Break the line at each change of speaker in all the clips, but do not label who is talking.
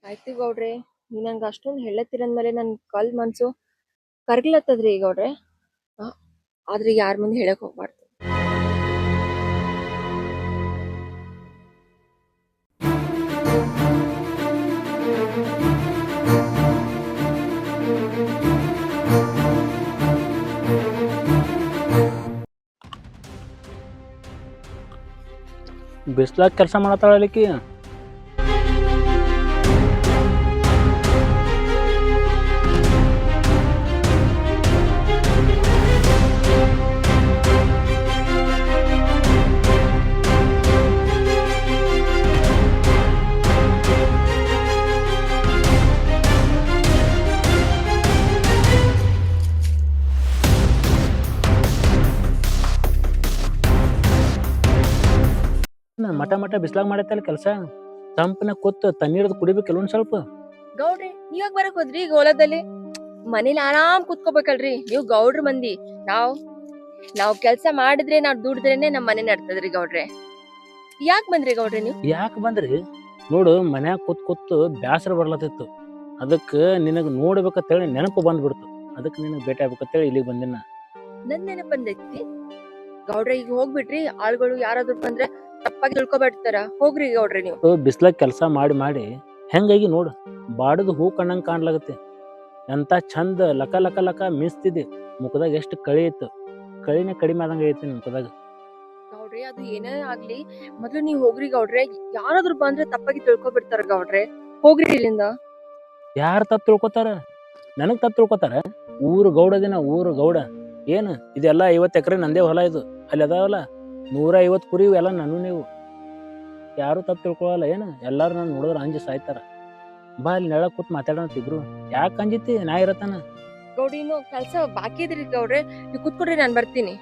ಆಯ್ತು ಗೌಡ್ರೆ, ನೀ ನಂಗೆ ಅಷ್ಟೊಂದು ಹೇಳತ್ತಿರಂದ್ಮೇಲೆ ನನ್ನ ಕಲ್ ಮನ್ಸು ಕರ್ಗ್ಲತ್ತದ್ರಿ ಗೌಡ್ರೆ. ಆದ್ರೆ ಯಾರ ಮುಂದೆ ಹೇಳಕ್ ಹೋಗ್ಬಾರ್ದು.
ಬಿಸ್ಲಾಗ ಕೆಲಸ ಮಾಡತ್ತಾಳಲಿಕ್ಕಿ. ಮಠ ಮಠ ಬಿಸ್ಲಾಗ ಮಾಡತ್ತಲ್ಲ ಕೆಲಸ. ತಂಪನ ಕೂತ್ ತಣ್ಣೀರ್ದು ಕುಡಿಬೇಕಲ್ಲ ಒಂದ್ ಸ್ವಲ್ಪ.
ಗೌಡ್ರಿ ನೀವಾಗ ಬರಕ್ ಹೋದ್ರಿ ಈಗ ಹೊಲದಲ್ಲಿ? ಮನೇಲಿ ಆರಾಮ್ ಕುತ್ಕೋಬೇಕಲ್ರಿ ನೀವು ಗೌಡ್ರ ಮಂದಿ. ನಾವ್ ಕೆಲ್ಸ ಮಾಡಿದ್ರೆ ನಾವ್ ದುಡಿದ್ರೇನೆ ನಮ್ ಮನೆ ನಡ್ತದ್ರಿ ಗೌಡ್ರೆ. ಯಾಕ್ ಬಂದ್ರಿ ಗೌಡ್ರೆ ನೀವು?
ಯಾಕೆ ಬಂದ್ರಿ? ನೋಡು ಮನ್ಯಾಗ ಕೂತ್ ಬ್ಯಾಸರ ಬರ್ಲತ್ತಿತ್ತು. ಅದಕ್ಕ ನಿನಗ್ ನೋಡ್ಬೇಕಂತೇಳಿ ನೆನಪು ಬಂದ್ಬಿಡ್ತು. ಅದಕ್ಕೆ ನಿನಗ್ ಭೇಟಿ ಆಗ್ಬೇಕಂತೇಳಿ ಇಲ್ಲಿಗೆ ಬಂದಿನ.
ನನ್ ನೆನಪ್ ಬಂದೈತಿ ಗೌಡ್ರೆ. ಈಗ ಹೋಗ್ಬಿಟ್ರಿ, ಆಳ್ಗಳು ಯಾರಾದ್ರೂ ಬಂದ್ರೆ ತಪ್ಪಾಗಿ ತಿಳ್ಕೊಬೇಡ್ತಾರ. ಹೋಗ್ರಿ ಗೌಡ್ರೆ ನೀವು.
ಬಿಸ್ಲಾಗ ಕೆಲಸ ಮಾಡಿ ಹೆಂಗಾಗಿ ನೋಡು, ಬಾಡದು ಹೂ ಕಣ್ಣಂಗ್ ಕಾಣ್ಲಾಗತ್ತೆ. ಎಂತ ಚಂದ ಲಕ ಲಕ ಲಕ ಮಿಸ್ತಿದೆ. ಮುಖದಾಗ ಎಷ್ಟು ಕಳಿ ಇತ್ತು, ಕಳಿನೇ ಕಡಿಮೆ ಆದಂಗ ಐತಿ ನಿಮ್ ಮುಖದಾಗ.
ಗೌಡ್ರೆ ಅದು ಏನೇ ಆಗ್ಲಿ, ಮೊದ್ಲು ನೀವ್ ಹೋಗ್ರಿ ಗೌಡ್ರೆ. ಯಾರಾದ್ರೂ ಬಂದ್ರೆ ತಪ್ಪಾಗಿ ತಿಳ್ಕೊಬಿಡ್ತಾರ ಗೌಡ್ರೆ. ಹೋಗ್ರಿ ಇಲ್ಲಿಂದ.
ಯಾರು ತಪ್ಪು ತಿಳ್ಕೊತಾರ? ನನಗ್ ತಪ್ಪು ತಿಳ್ಕೊತಾರ? ಊರು ಗೌಡದಿನ, ಊರು ಗೌಡ. ಏನು ಇದೆಲ್ಲ 50 ಎಕರೆ ನಂದೇ ಹೊಲ. ಇದು ಅಲ್ಲಿ ಅದಾವಲ್ಲ 150 ಕುರಿ, ಎಲ್ಲ ನಾನು ನೀವು. ಯಾರು ತಪ್ಪು ತಿಳ್ಕೊಳಲ್ಲ ಏನು? ಎಲ್ಲಾರು ನಾನು ನೋಡಿದ್ರ ಅಂಜಿ ಸಾಯ್ತಾರ. ಬಾ ಅಲ್ಲಿ ನೆಳ ಕೂತ್ ಮಾತಾಡೋಣ ಇಬ್ರು. ಯಾಕೆ ಅಂಜಿತಿ? ನಾ ಇರತ್ತಾನ.
ಗೌಡ್ರಿ ಇನ್ನು ಕೆಲ್ಸ ಬಾಕಿ ಇದ್ರಿ ಗೌಡ್ರೆ. ನೀವು ಕೂತ್ಕೊಡ್ರಿ, ನಾನ್ ಬರ್ತೀನಿ.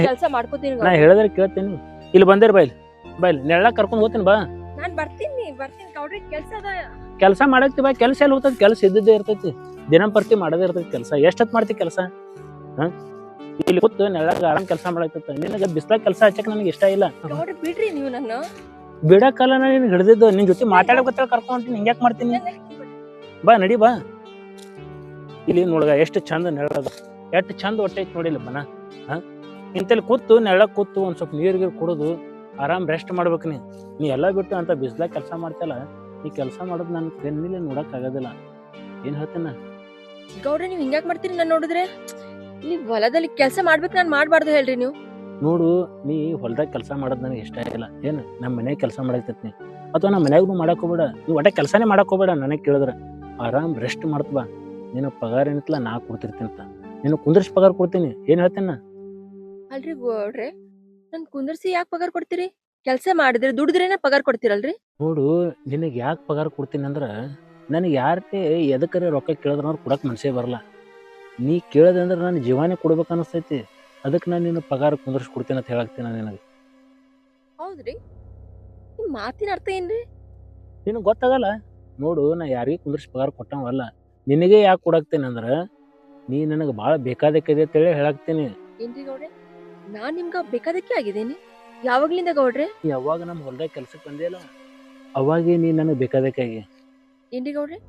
ಕೆಲ್ಸ ಮಾಡ್ಕೋತೀನಿ.
ನಾ ಹೇಳಿದ್ರೆ ಕೇಳ್ತೀನಿ. ಇಲ್ಲಿ ಬಂದೇರಿ ಬಾಯ್ಲಿ ನೆಳ ಕರ್ಕೊಂಡ್ ಹೋಗ್ತೀನಿ. ಬಾ
ನಾನ್ ಬರ್ತೀನಿ ಗೌಡ್ರಿ. ಕೆಲ್ಸ ಅದ.
ಕೆಲಸ ಮಾಡತ್ತಿ ಬಾ. ಕೆಲಸ ಎಲ್ಲಿ ಹೋಗ್ತೈತಿ? ಕೆಲಸ ಇದ್ದಿದ್ದೇ ಇರ್ತೈತಿ. ದಿನಂಪ್ರತಿ ಮಾಡದೇ ಇರ್ತೈತಿ ಕೆಲಸ. ಎಷ್ಟೊತ್ ಮಾಡ್ತಿ ಕೆಲಸ? ಇಲ್ಲಿ ಕೂತು ನೆಳಗ ಆರಾಮ್ ಕೆಲಸ ಮಾಡಾಕ್ತೈತ. ನಿನಗ ಬಿಸ್ಲಾಗ ಕೆಲಸ ಹಚ್ಚಕ್ ನನಗೆ ಇಷ್ಟ ಇಲ್ಲ.
ಗೌಡ್ರಿ ಬಿಡ್ರಿ ನೀವು ನನ್ನ.
ಬಿಡಕ್ಕಲ್ಲ, ನಾ ನಿನ್ ಹಿಡ್ದಿದ್ದು. ನಿನ್ ಜೊತೆ ಮಾತಾಡಕತ್ತ ಕರ್ಕೊಂಡ್ರಿ. ಹಿಂಗ್ಯಾಕ್ ಮಾಡ್ತೀನಿ? ಬಾ ನಡಿ ಬಾ. ಇಲ್ಲಿ ನೋಡ್ಗ ಎಷ್ಟು ಚಂದ ನೆಳದ, ಎಷ್ಟು ಚಂದ ಹೊಟ್ಟೈತಿ ನೋಡಿಲ್ಲ ಬನ. ಇಂತಲ್ಲಿ ಕೂತು ನೆಳಗ್ ಕೂತು ಒಂದ್ ಸ್ವಲ್ಪ ನೀರ್ ಕುಡಿದು ಆರಾಮ್ ರೆಸ್ಟ್ ಮಾಡ್ಬೇಕು. ನೀ ಎಲ್ಲಾ ಬಿಟ್ಟು ಅಂತ ಬಿಸ್ಲಾಗ ಕೆಲಸ ಮಾಡ್ತಲ್ಲ. ನೀ ಕೆಲಸ ಮಾಡೋದು ನನ್ ಬೆನ್ನಿಲೆ ನೋಡಕ್ ಆಗೋದಿಲ್ಲ. ಏನ್ ಹೇಳ್ತೇನ
ಗೌಡ್ರಿ? ನೀವ್ ಹಿಂಗ್ಯಾಕ್ ಮಾಡ್ತೀರಿ ನಾನ್ ನೋಡಿದ್ರೆ? ಇಲ್ಲಿ ಹೊಲದಲ್ಲಿ ಕೆಲಸ ಮಾಡ್ಬೇಕು, ನಾನ್ ಮಾಡ್ಬಾರ್ದು ಹೇಳ್ರಿ ನೀವು?
ನೋಡು, ನೀ ಹೊಲದಾಗ ಕೆಲಸ ಮಾಡೋದ್ ನನಗೆ ಇಷ್ಟ ಇಲ್ಲ. ಏನು ನಮ್ಮ ಮನ್ಯಾಗ ಕೆಲಸ ಮಾಡಾಕ್ತೈತಿ ನೀ, ಅಥವಾ ನಮ್ಮ ಮನ್ಯಾಗೂ ಮಾಡಕ್ ಹೋಗ್ಬೇಡ. ನೀವು ಒಟ್ಟ ಕೆಲಸನೇ ಮಾಡಕ್ ಹೋಗ್ಬೇಡ. ನನಗೆ ಕೇಳಿದ್ರ ಆರಾಮ್ ರೆಸ್ಟ್ ಮಾಡ್ತಬಾ. ನೀನು ಪಗಾರ ಏನತ್ತಲ್ಲ ನಾ ಕೊಡ್ತಿರ್ತೀನಿ ಅಂತ. ನೀನು ಕುಂದ್ರಿಸಿ ಪಗಾರ ಕೊಡ್ತೀನಿ. ಏನ್ ಹೇಳ್ತೇನ?
ಅಲ್ರಿ ಗೌಡ್ರೆ, ನನ್ ಕುಂದರ್ಸಿ ಯಾಕೆ ಪಗಾರ ಕೊಡ್ತೀರಿ? ಕೆಲಸ ಮಾಡಿದ್ರೆ ದುಡಿದ್ರೇನೆ ಪಗಾರ ಕೊಡ್ತೀರಲ್ರಿ?
ನೋಡು, ನಿನಗೆ ಯಾಕೆ ಪಗಾರ ಕೊಡ್ತೀನಿ ಅಂದ್ರ, ನನಗೆ ಯಾರೇ ಎದಕ್ಕರೆ ರೊಕ್ಕ ಕೇಳಿದ್ರ ಅವ್ರು ಕೊಡಕ್ ಮನ್ಸೇ ಬರಲ್ಲ. ನೀ ಕೇಳಿದೆ ಅಂದ್ರೆ ನನ್ನ ಜೀವನೇ ಕೊಡ್ಬೇಕು ಅನಿಸ್ತೈತಿ. ಅದಕ್ಕೆ ನಾನು ನಿನ್ನ ಪಗಾರ ಕುಂದರ್ಸಿ ಕೊಡ್ತೀನಿ ಅಂತ ಹೇಳಾಕ್ತೀನಿ ನಿನಗೆ.
ಹೌದ್ರಿ? ನಿಮ್ ಮಾತಿನ ಅರ್ಥ ಏನ್ರಿ?
ನಿನಗೆ ಗೊತ್ತಾಗಲ್ಲ? ನೋಡು, ನಾ ಯಾರಿಗೆ ಕುಂದರ್ಸಿ ಪಗಾರ ಕೊಟ್ಟವಲ್ಲ. ನಿನಗೆ ಯಾಕೆ ಕೊಡಾಕ್ತೇನೆ ಅಂದ್ರ, ನೀ ನನಗೆ ಭಾಳ ಬೇಕಾದಕ್ಕಿದೆ ಅಂತೇಳಿ ಹೇಳಾಕ್ತೀನಿ.
ಏನ್ರಿ ಗೌಡ್ರೆ, ನಾನ್ ನಿಮ್ಗ ಬೇಕಾದಕ್ಕೆ ಆಗಿದ್ದೇನೆ? ಯಾವಾಗ್ಲಿಂದ ಗೌಡ್ರೆ?
ಯಾವಾಗ ನಮ್ಮ ಹೊಲ್ದಾಗ ಕೆಲ್ಸಕ್ಕೆ ಬಂದೇ ಇಲ್ಲ ಅವಾಗೇ ನೀ ನನಗೆ ಬೇಕಾದಕ್ಕಾಗಿ.
ಏನ್ರಿ ಗೌಡ್ರೆ,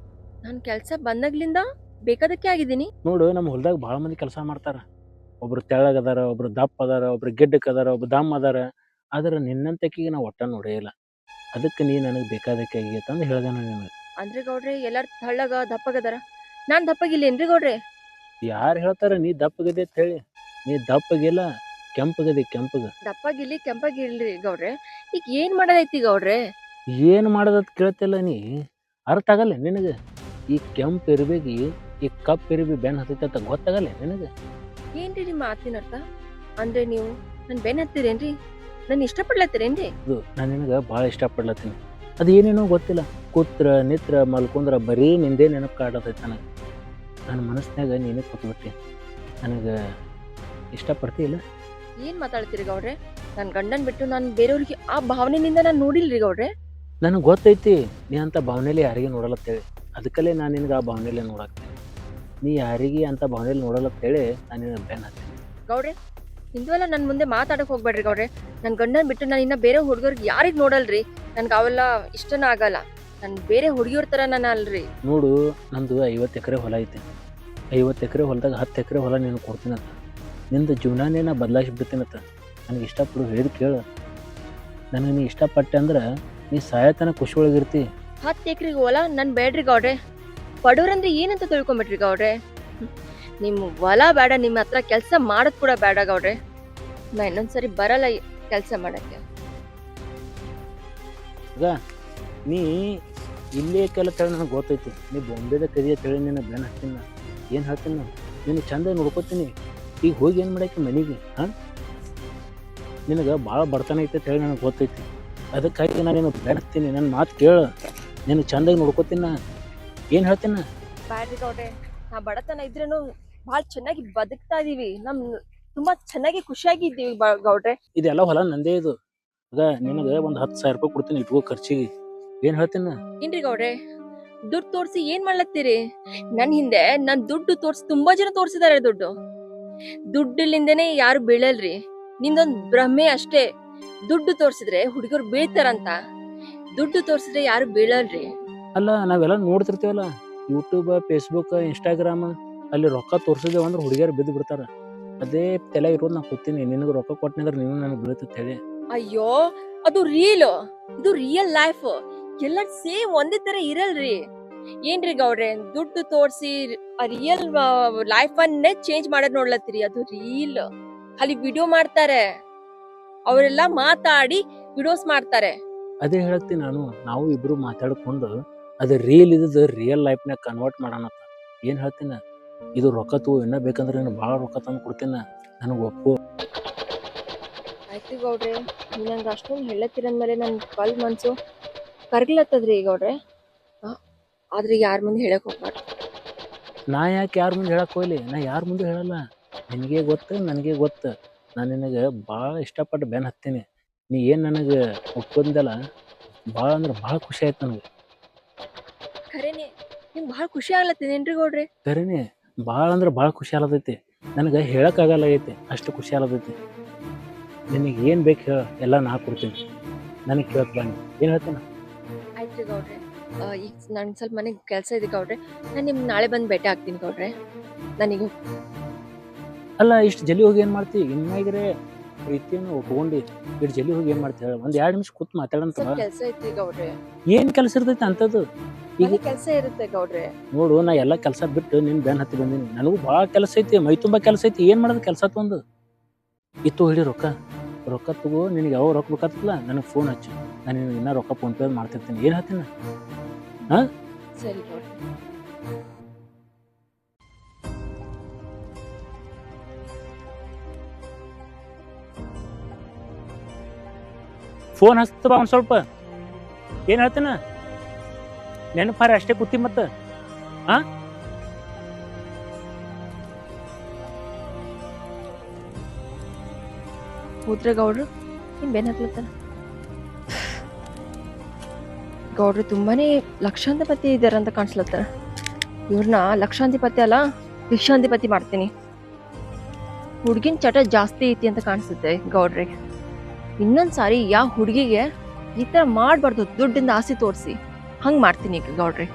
ನಾನ್ ಕೆಲ್ಸ ಬಂದಾಗ್ಲಿಂದ ಬೇಕಾದಕ್ಕೆ ಆಗಿದ್ದೀನಿ?
ನೋಡು, ನಮ್ಮ ಹೊಲ್ದಾಗ ಭಾಳ ಮಂದಿ ಕೆಲಸ ಮಾಡ್ತಾರ. ಒಬ್ರು ತೆಳ್ಳಗ ಅದಾರ, ಒಬ್ರು ದಪ್ಪ ಅದಾರ, ಒಬ್ರು ಗಿಡ್ಡಕ್ ಅದಾರ, ಒಬ್ರು ದಮ್ ಅದಾರ. ಆದ್ರೆ ನಿನ್ನಂತಕ್ಕಿಗೆ ನಾವು ಒಟ್ಟ ನೋಡೇ ಇಲ್ಲ. ಅದಕ್ಕೆ ನೀ ನನಗೆ ಬೇಕಾದಕ್ಕಾಗಿ ಅಂತಂದು ಹೇಳ್ದೆ ನಾನು ನಿನಗೆ.
ಅಂದ್ರೆ ಗೌಡ್ರೆ ಎಲ್ಲಾರು ತಳ್ಳಗ ದಪ್ಪಗದಾರ, ನಾನ್ ದಪ್ಪಗಿಲ್ಲೇನ್ರಿ ಗೌಡ್ರೆ?
ಯಾರು ಹೇಳ್ತಾರ ನೀ ದಪ್ಪಗಿದೆ ಅಂತ ಹೇಳಿ? ನೀ ದಪ್ಪಗಿಲ್ಲ, ಕೆಂಪಗದಿ.
ದಪ್ಪಗಿಲ್ಲಿ ಕೆಂಪಗಿಲ್ರಿ ಗೌಡ್ರೆ. ಈಗ ಏನ್ ಮಾಡೋದೈತಿ ಗೌಡ್ರೆ?
ಏನು ಮಾಡೋದತ್ ಕೇಳ್ತಿಲ್ಲ ನೀ? ಅರ್ಥ ಆಗಲ್ಲ ನಿನಗೆ? ಈ ಕೆಂಪು ಇರ್ಬೇಕಿ, ಈ ಕಪ್ ಇರ್ಬಿ ಬೆನ್ ಹತ್ತೈತೆ ಅಂತ ಗೊತ್ತಾಗಲ್ಲ ನಿನಗೆ?
ಏನ್ರಿ ನಿಮ್ಮ ಮಾತಿನ ಅರ್ಥ? ಅಂದ್ರೆ ನೀವು ನನ್ ಬೆನ್ ಹತ್ತಿರೇನ್ರಿ? ನನ್ ಇಷ್ಟಪಡ್ಲತ್ತೀರೇನ್ರಿ?
ಅದು ನಾನು ನಿನಗೆ ಭಾಳ ಇಷ್ಟಪಡ್ಲತ್ತೀನಿ. ಅದು ಏನೇನೋ ಗೊತ್ತಿಲ್ಲ. ಕೂತ್ರ ನಿತ್ರ ಮಲ್ಕೊಂಡ್ರ ಬರೀ ನಿಂದೇ ನೆನಪು ಕಾಡತೈತೆ ನನಗೆ. ನನ್ನ ಮನಸ್ಸಿನಾಗ ನೀನೇ ಕೂತ್ಬಿಟ್ಟೆ. ನನಗೆ ಇಷ್ಟಪಡ್ತಿಲ್ಲ.
ಏನ್ ಮಾತಾಡ್ತೀರಿ ಗೌಡ್ರೆ? ನನ್ ಗಂಡನ್ ಬಿಟ್ಟು ನಾನು ಬೇರೆಯವ್ರಿಗೆ ಆ ಭಾವನೆಯಿಂದ ನಾನು ನೋಡಿಲ್ರಿ ಗೌಡ್ರೆ.
ನನಗೆ ಗೊತ್ತೈತಿ ನೀ ಅಂತ ಭಾವನೆಯಲ್ಲಿ ಯಾರಿಗೆ ನೋಡಲತ್ತೇಳಿ. ಅದಕ್ಕಲ್ಲೇ ನಾನು ನಿನಗೆ ಆ ಭಾವನೆಯಲ್ಲೇ ನೋಡಾಕ್ತೇನೆ. ನೀ ಯಾರಿಗೆ ಅಂತ ಭಾವನೆಯಲ್ಲಿ ನೋಡಲತ್ತೇಳಿ ನಾನು ನಿನಗೆ ಬೆನ್ ಹತ್ತೀನಿ.
ಗೌಡ್ರೆ ಇಂದುವೆಲ್ಲ ನನ್ ಮುಂದೆ ಮಾತಾಡಕ್ ಹೋಗ್ಬೇಡ್ರಿ ಗೌಡ್ರೆ. ನನ್ ಗಂಡನ್ ಬಿಟ್ಟು ನಾನು ಇನ್ನ ಬೇರೆ ಹುಡುಗರ್ಗೆ ಯಾರಿಗ್ ನೋಡಲ್ರಿ. ನನ್ಗೆ ಅವೆಲ್ಲ ಇಷ್ಟನ ಆಗಲ್ಲ. ನನ್ ಬೇರೆ ಹುಡುಗಿಯವ್ರ ತರ ನಾನು ಅಲ್ರಿ.
ನೋಡು, ನಂದು 50 ಎಕರೆ ಹೊಲ ಐತೆ. 50 ಎಕರೆ ಹೊಲದಾಗ 10 ಎಕರೆ ಹೊಲ ನೀನು ಕೊಡ್ತೀನತ್ತ. ನಿಂದು ಜೀವನಾನೇ ನಾ ಬದಲಾಯಿಸ್ಬಿಡ್ತೀನತ್ತ. ನನಗೆ ಇಷ್ಟಪಡು ಹೇಳಿದ್ ಕೇಳು. ನನಗೆ ನೀ ಇಷ್ಟಪಟ್ಟೆ ಅಂದ್ರೆ ನೀ ಸಾಯತನ ಖುಷಿ ಒಳಗಿರ್ತಿ.
10 ಎಕರೆಗೆ ಹೊಲ ನನ್ ಬೇಡ್ರಿ ಗೌಡ್ರೆ. ಬಡವ್ರಂದ್ರೆ ಏನಂತ ತಿಳ್ಕೊಂಬಿಟ್ರಿ ಗೌಡ್ರೆ. ನಿಮ್ ಹೊಲ ಬೇಡ, ನಿಮ್ಮ ಹತ್ರ ಕೆಲ್ಸ ಮಾಡೋದ್ ಕೂಡ ಬೇಡ ಗೌಡ್ರೆ. ನಾ ಇನ್ನೊಂದ್ಸರಿ ಬರಲ್ಲ ಕೆಲ್ಸ ಮಾಡಕ್ಕೆ.
ಈಗ ನೀ ಇಲ್ಲೇ ಕೇಳಿ ನನಗೆ ಗೊತ್ತೈತಿ. ನೀ ಬೊಂಬೆದ ಕರಿಯ ತಿಳಿ ನಿನ್ನ ಬೆನ್ ಹಾಕ್ತೀನಿ. ಏನು ಹೇಳ್ತೀನಿ ನಾನು ನಿನ್ನ ಚಂದ ನೋಡ್ಕೋತೀನಿ. ಈಗ ಹೋಗಿ ಏನು ಮಾಡಕ್ಕೆ ಮನೆಗೆ? ಹಾಂ, ನಿನಗೆ ಭಾಳ ಬಡತನ ಐತೆ ಹೇಳಿ ನನಗೆ ಗೊತ್ತೈತಿ. ಅದಕ್ಕಾಗಿ ನಾನು ನಿನ್ನ ಬೆನ್ ಹಾಕ್ತೀನಿ. ನನ್ನ ಮಾತು ಕೇಳು. ನಿನ್ನ ಚಂದಾಗಿ ನೋಡ್ಕೋತೀನಿ. ಏನು ಹೇಳ್ತೀನಿ?
ಬ್ಯಾಡ್ರಿ ಗೌಡ್ರೆ, ನಾ ಬಡತನ ಇದ್ರೇನು ಭಾಳ ಚೆನ್ನಾಗಿ ಬದುಕ್ತಾ ಇದೀವಿ. ತುಂಬಾ ಚೆನ್ನಾಗಿ ಖುಷಿಯಾಗಿ ಇದ್ದೀವಿ ಗೌಡ್ರೆ.
ಇದೆಲ್ಲ ಹೊಲ ನಂದೇ ಇದು. ಈಗ ನಿನಗೆ ಒಂದು 10,000 ರೂಪಾಯಿ ಕೊಡ್ತೀನಿ, ಇಟ್ಕೋ ಖರ್ಚಿಗೆ. ಏನು ಹೇಳ್ತೀನಿ?
ಏನ್ರಿ ಗೌಡ್ರೆ, ದುಡ್ಡು ತೋರ್ಸಿ ಏನ್ ಮಾಡ್ಲತ್ತೀರಿ? ನನ್ ಹಿಂದೆ ನನ್ ದುಡ್ಡು ತೋರ್ಸಿ ತುಂಬಾ ಜನ ತೋರ್ಸಿದಾರೆ. ದುಡ್ಡಿಲಿಂದನೇ ಯಾರು ಬೀಳಲ್ರಿ. ನಿಂದೊಂದ್ ಭ್ರಮೆ ಅಷ್ಟೇ. ದುಡ್ಡು ತೋರ್ಸಿದ್ರೆ ಹುಡುಗರು ಬೀಳ್ತಾರಂತ. ದುಡ್ಡು ತೋರ್ಸಿದ್ರೆ ಯಾರು ಬೀಳಲ್ರಿ.
ಅಲ್ಲ, ನಾವೆಲ್ಲ ನೋಡ್ತಿರ್ತೀವಲ್ಲ ಯೂಟ್ಯೂಬ್, ಫೇಸ್ಬುಕ್, ಇನ್ಸ್ಟಾಗ್ರಾಮ್, ಅಲ್ಲಿ ರೊಕ್ಕ ತೋರ್ಸಿದೇವ ಅಂದ್ರೆ ಹುಡುಗಿಯರು ಬಿದ್ದು ಬಿಡ್ತಾರ. ಅದೇ ತಲೆ ಇರೋದು ನಾ ಕೂತೀನಿ. ನಿನಗೆ ರೊಕ್ಕ ಕೊಟ್ಟಿದ್ರೆ ನೀನು ನನಗೆ ಬೀಳ್ತೈತೆ ಹೇಳಿ.
ಅಯ್ಯೋ, ಅದು ಇದು ರಿಯಲ್ ಲೈಫ್. ಎಲ್ಲರೂ ಸೇಮ್ ಒಂದೇ ತರ ಇರಲ್ರಿ. ಏನ್ರಿ ಗೌಡ್ರೆ, ದುಡ್ಡು ತೋರ್ಸಿ ರಿಯಲ್ ಲೈಫ್ ಅನ್ನೇ ಚೇಂಜ್ ಮಾಡೋದ್ ನೋಡ್ಲತ್ತೀರಿ. ಅದು ರೀಲ್. ಅಲ್ಲಿ ವಿಡಿಯೋ ಮಾಡ್ತಾರೆ, ಅವರೆಲ್ಲ ಮಾತಾಡಿ ವಿಡಿಯೋಸ್ ಮಾಡ್ತಾರೆ.
ಅದೇ ಹೇಳ್ತೀನಿ ನಾನು. ನಾವು ಇಬ್ರು ಮಾತಾಡ್ಕೊಂಡು ಅದು ರೀಲ್ ಇದ್ದದ್ದು ರಿಯಲ್ ಲೈಫ್ನಾಗ ಕನ್ವರ್ಟ್ ಮಾಡೋಣ. ಏನು ಹೇಳ್ತೀನಿ? ಇದು ರೊಕ್ಕ ತಗೋ, ಇನ್ನ ಬೇಕಂದ್ರೆ ನಾನು ಭಾಳ ರೊಕ್ಕ ತಂದು ಕೊಡ್ತೀನಿ. ನನಗೆ ಒಪ್ಪು.
ಆಯ್ತು ಗೌಡ್ರೆ, ನೀವು ನಂಗೆ ಅಷ್ಟೊಂದು ಹೇಳತ್ತೀರಂದ್ಮೇಲೆ ನನ್ನ ಕಲ್ ಮನ್ಸು ಕರ್ಗ್ಲತ್ತದ್ರಿ ಗೌಡ್ರೆ. ಆದ್ರೆ ಯಾರ ಮುಂದೆ ಹೇಳಕ್ ಹೋಗ್ಬಾರ್ದು.
ನಾ ಯಾಕೆ ಯಾರ ಮುಂದೆ ಹೇಳಕ್ ಹೋಗ್ಲಿ? ನಾ ಯಾರ ಮುಂದೆ ಹೇಳಲ್ಲ. ನಿನಗೆ ಗೊತ್ತು, ನನಗೆ ಗೊತ್ತು. ನಾನು ನಿನಗೆ ಭಾಳ ಇಷ್ಟಪಟ್ಟು ಬೆನ್ ಹತ್ತೀನಿ. ನೀ ಏನು ನನಗೆ ಒಪ್ಕೊಂದಲ್ಲ, ಭಾಳ ಅಂದ್ರೆ ಭಾಳ ಖುಷಿ ಆಯ್ತು ನನಗೆ.
ಖರೇನೆ ನಿಮ್ಗೆ ಭಾಳ ಖುಷಿ ಆಗ್ಲತ್ತೇನೇನ್ರಿ ಗೌಡ್ರೆ?
ಖರೇನೆ ಭಾಳ ಅಂದ್ರೆ ಭಾಳ ಖುಷಿ ಆಗತೈತಿ. ನನಗೆ ಹೇಳಕ್ಕಾಗಲ್ಲ ಐತಿ, ಅಷ್ಟು ಖುಷಿ ಆಗತೈತಿ. ನಿನಗೆ ಏನು ಬೇಕು ಹೇಳ, ಎಲ್ಲ ನಾ ಕೊಡ್ತೀನಿ. ನನಗೆ ಕೇಳಕ್ ಬನ್ನಿ. ಏನು ಹೇಳ್ತೀನಿ?
ಆಯ್ತು ಗೌಡ್ರೆ, ಈಗ ನನ್ಗೆ ಸ್ವಲ್ಪ ಮನೆಗೆ ಕೆಲಸ ಇದೆ ಗೌಡ್ರೆ. ನಾನು ನಿಮ್ಗೆ ನಾಳೆ ಬಂದು ಭೇಟಿ ಆಗ್ತೀನಿ ಗೌಡ್ರೆ. ನನಗೆ
ಅಲ್ಲ, ಇಷ್ಟು ಜಲ್ದಿ ಹೋಗಿ ಏನು ಮಾಡ್ತೀವಿ? ಇನ್ನಾಗಿರೇ ಪ್ರೀತಿಯನ್ನು ಒಪ್ಕೊಂಡು ಇಷ್ಟು ಜಲ್ದಿ ಹೋಗಿ ಏನು ಮಾಡ್ತೀವಿ ಹೇಳ? ಒಂದು 2 ನಿಮಿಷ ಕೂತ್ ಮಾತಾಡಂತ.
ಕೆಲಸ ಐತಿ ಗೌಡ್ರೆ.
ಏನು ಕೆಲಸ ಇರ್ತೈತಿ ಅಂತದ್ದು?
ಈಗ ಕೆಲಸ ಇರುತ್ತೆ ಗೌಡ್ರೆ.
ನೋಡು, ನಾ ಎಲ್ಲ ಕೆಲಸ ಬಿಟ್ಟು ನಿನ್ನ ಬೆನ್ ಹತ್ತಿ ಬಂದೀನಿ. ನನಗೂ ಭಾಳ ಕೆಲಸ ಐತಿ, ಮೈ ತುಂಬ ಕೆಲಸ ಐತಿ. ಏನು ಮಾಡೋದು ಕೆಲಸ ತೊಂದು? ಇತ್ತು ಹಿಡಿ ರೊಕ್ಕ ತಗೋ. ನಿನಗೆ ಯಾವ ರೊಕ್ಕ ಬೇಕಾಗ್ತಲ್ಲ ನನಗೆ ಫೋನ್ ಹಚ್ಚು. ನಾನು ನಿನಗೆ ಇನ್ನೂ ರೊಕ್ಕ ಫೋನ್ ಪೇ ಮಾಡ್ತಿರ್ತೀನಿ. ಏನು ಹೇಳ್ತೀನಿ? ಹಾಂ,
ಸರಿ ಗೌಡ್ರೆ.
ಫೋನ್ ಹಚ್ತಪ್ಪ ಒಂದು ಸ್ವಲ್ಪ. ಏನು ಹೇಳ್ತೀನ? ನೆನಪಾರ ಅಷ್ಟೇ ಕೂತಿ ಮತ್ತೆ. ಹಾಂ,
ಹೋದ್ರೆ ಗೌಡ್ರು ನಿಮ್ ಬೆನ್ ಹತ್ಲತ್ತಾರ. ಗೌಡ್ರು ತುಂಬಾನೇ ಲಕ್ಷಾಂಧಿಪತಿ ಇದಾರಂತ ಕಾಣಿಸ್ಲತ್ತಾರ. ಇವ್ರನ್ನ ಲಕ್ಷಾಂಧಿಪತಿ ಅಲ್ಲ, ಭಿಕ್ಷಾಂಧಿಪತಿ ಮಾಡ್ತೀನಿ. ಹುಡ್ಗಿನ್ ಚಟ ಜಾಸ್ತಿ ಐತಿ ಅಂತ ಕಾಣಿಸುತ್ತೆ ಗೌಡ್ರಿಗೆ. ಇನ್ನೊಂದ್ಸಾರಿ ಯಾವ ಹುಡುಗಿಗೆ ಈ ತರ ಮಾಡ್ಬಾರ್ದು, ದುಡ್ಡಿಂದ ಆಸೆ ತೋರಿಸಿ ಹಂಗ್ ಮಾಡ್ತೀನಿ ಈಗ ಗೌಡ್ರಿ.